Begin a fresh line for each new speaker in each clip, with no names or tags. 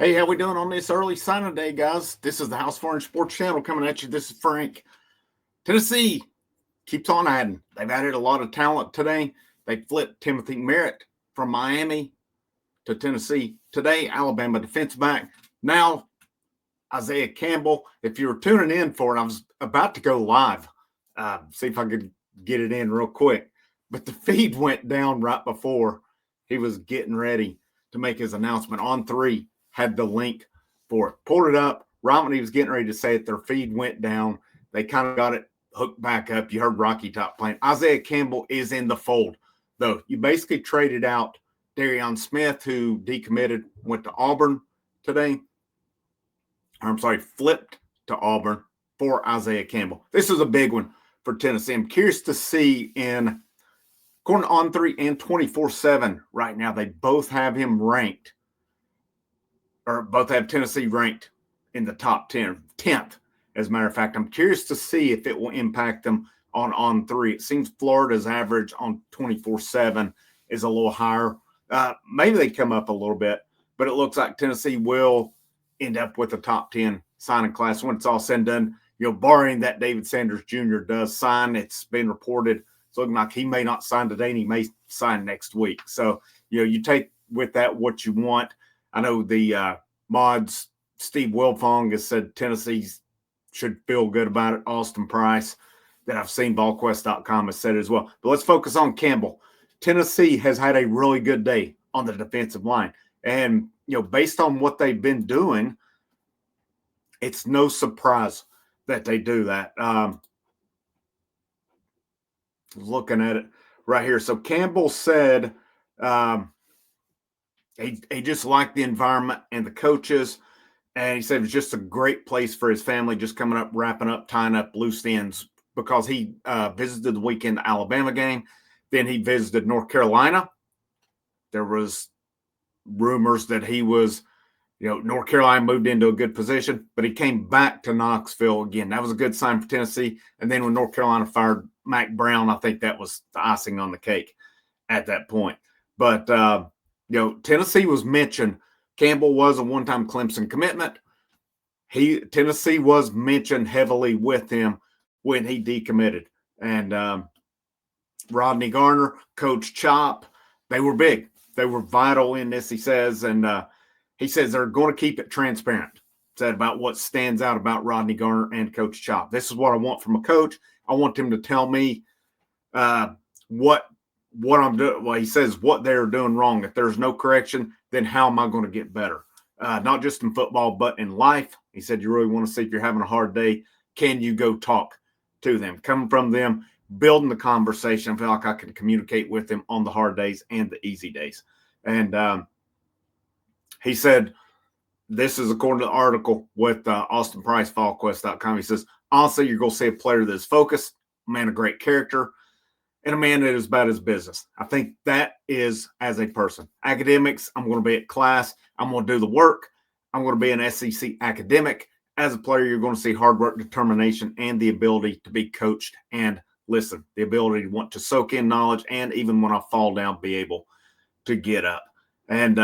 Hey, how we doing on this early signing day, guys? This is the House Foreign Sports Channel coming at you. This is Frank. Tennessee keeps on adding. They've added a lot of talent today. They flipped Timothy Merritt from Miami to Tennessee today. Alabama defensive back. Now, Isaiah Campbell. If you were tuning in for it, I was about to go live. See if I could get it in real quick. But the feed went down right before he was getting ready to make his announcement. On three, had the link for it. Pulled it up. Right when he was getting ready to say it, their feed went down. They kind of got it hooked back up. You heard Rocky Top playing. Isaiah Campbell is in the fold, though. You basically traded out Darion Smith, who decommitted, went to Auburn today. Flipped to Auburn for Isaiah Campbell. This is a big one for Tennessee. I'm curious to see according to On 3 and 24/7 right now, they both have him ranked, or both have Tennessee ranked in the top 10th. As a matter of fact, I'm curious to see if it will impact them on 3. It seems Florida's average on 24/7 is a little higher. Maybe they come up a little bit, but it looks like Tennessee will end up with a top 10 signing class when it's all said and done. Barring that David Sanders Jr. does sign, it's been reported. It's looking like he may not sign today and he may sign next week. So, you take with that what you want. I know the mods, Steve Wilfong, has said Tennessee should feel good about it. Austin Price, that I've seen, VolQuest.com, has said it as well. But let's focus on Campbell. Tennessee has had a really good day on the defensive line. And, based on what they've been doing, it's no surprise that they do that. Looking at it right here. So Campbell said he just liked the environment and the coaches. And he said it was just a great place for his family, just coming up, wrapping up, tying up loose ends, because he visited the weekend Alabama game. Then he visited North Carolina. There was rumors that he was, North Carolina moved into a good position, but he came back to Knoxville again. That was a good sign for Tennessee. And then when North Carolina fired Mac Brown, I think that was the icing on the cake at that point. But, Tennessee was mentioned. Campbell was a one-time Clemson commitment. Tennessee was mentioned heavily with him when he decommitted. And Rodney Garner, Coach Chop, they were big. They were vital in this, he says. And he says they're going to keep it transparent. Said about what stands out about Rodney Garner and Coach Chop. This is what I want from a coach. I want them to tell me what I'm doing. Well, he says what they're doing wrong. If there's no correction, then how am I going to get better? Not just in football, but in life. He said you really want to see if you're having a hard day, can you go talk to them? Coming from them, building the conversation. I feel like I can communicate with them on the hard days and the easy days. And he said, this is according to the article with Austin Price, VolQuest.com. He says, honestly, you're going to see a player that is focused, a man of great character, and a man that is about his business. I think that is as a person. Academics, I'm going to be at class. I'm going to do the work. I'm going to be an SEC academic. As a player, you're going to see hard work, determination, and the ability to be coached and listen. The ability to want to soak in knowledge, and even when I fall down, be able to get up. And,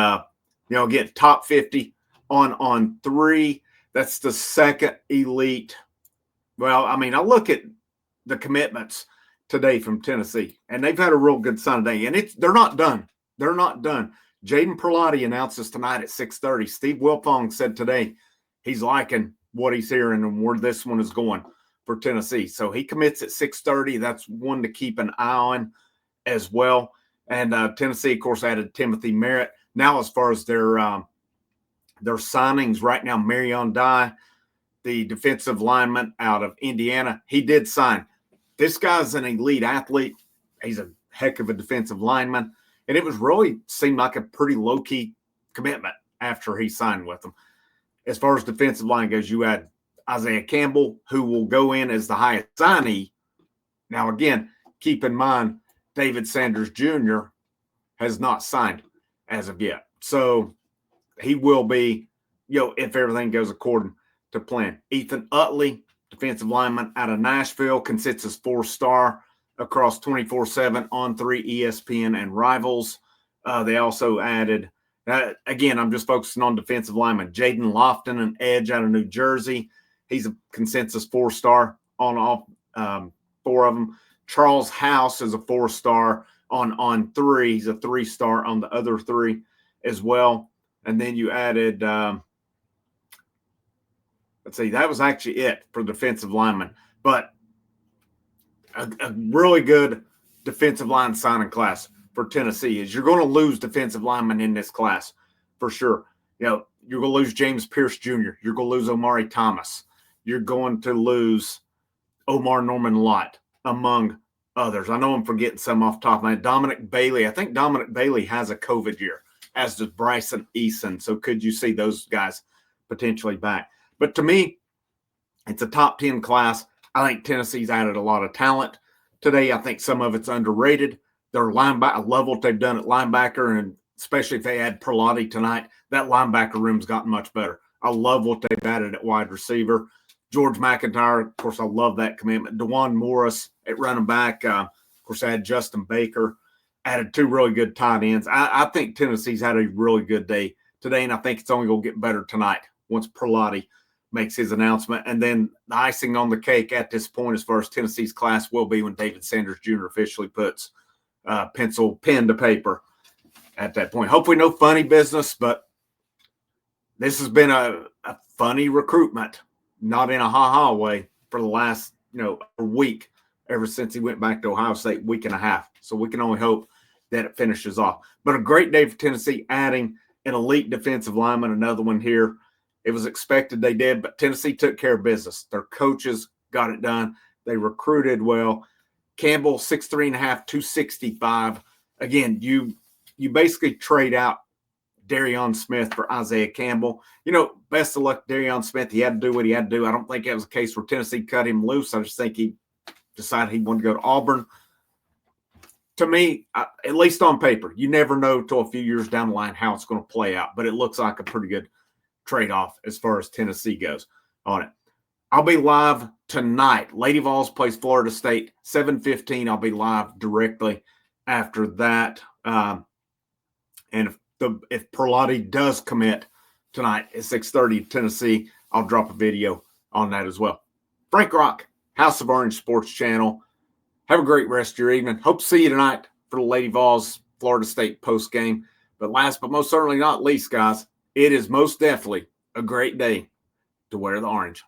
get top 50 on 3. That's the second elite. Well, I look at the commitments today from Tennessee, and they've had a real good sign today. And they're not done. They're not done. Jaden Perlotti announces tonight at 6:30. Steve Wilfong said today he's liking what he's hearing and where this one is going for Tennessee. So he commits at 6:30. That's one to keep an eye on as well. And Tennessee, of course, added Timothy Merritt. Now, as far as their signings right now, Marion Dye, the defensive lineman out of Indiana, he did sign. This guy's an elite athlete. He's a heck of a defensive lineman. And it was really seemed like a pretty low-key commitment after he signed with them. As far as defensive line goes, you had Isaiah Campbell, who will go in as the highest signee. Now, again, keep in mind, David Sanders Jr. has not signed as of yet. So he will be, if everything goes according to plan. Ethan Utley, defensive lineman out of Nashville, consists as 4-star across 24/7 on 3 ESPN and Rivals. They also added Again, I'm just focusing on defensive linemen. Jaden Lofton, an edge out of New Jersey. He's a consensus 4-star on all 4 of them. Charles House is a 4-star on 3. He's a 3-star on the other 3 as well. And then you added, let's see, that was actually it for defensive linemen. But a really good defensive line signing class for Tennessee is you're going to lose defensive linemen in this class for sure. You're going to lose James Pierce Jr. You're going to lose Omari Thomas. You're going to lose Omar Norman Lott, among others. I know I'm forgetting some off the top of my head. Dominic Bailey. I think Dominic Bailey has a COVID year, as does Bryson Eason. So could you see those guys potentially back? But to me, it's a top 10 class. I think Tennessee's added a lot of talent today. I think some of it's underrated. Their linebacker, I love what they've done at linebacker, and especially if they add Perlotti tonight, that linebacker room's gotten much better. I love what they've added at wide receiver. George McIntyre, of course, I love that commitment. DeJuan Morris at running back. Of course, I had Justin Baker. Added 2 really good tight ends. I think Tennessee's had a really good day today, and I think it's only going to get better tonight once Perlotti makes his announcement. And then the icing on the cake at this point as far as Tennessee's class will be when David Sanders Jr. officially puts pen to paper at that point. Hopefully no funny business, but this has been a funny recruitment, not in a ha-ha way, for the last a week, ever since he went back to Ohio State, week and a half. So we can only hope that it finishes off. But a great day for Tennessee, adding an elite defensive lineman, another one here. It was expected they did, but Tennessee took care of business. Their coaches got it done. They recruited well. Campbell, 6'3.5", 265. Again, you basically trade out Darion Smith for Isaiah Campbell. Best of luck, Darion Smith. He had to do what he had to do. I don't think that was a case where Tennessee cut him loose. I just think he decided he wanted to go to Auburn. To me, at least on paper, you never know till a few years down the line how it's going to play out, but it looks like a pretty good trade-off as far as Tennessee goes on it. I'll be live tonight. Lady Vols plays Florida State, 7:15. I'll be live directly after that. And if Perlotti does commit tonight at 6:30 Tennessee, I'll drop a video on that as well. Frank Rock, House of Orange Sports Channel. Have a great rest of your evening. Hope to see you tonight for the Lady Vols Florida State post game. But last but most certainly not least, guys, it is most definitely a great day to wear the orange.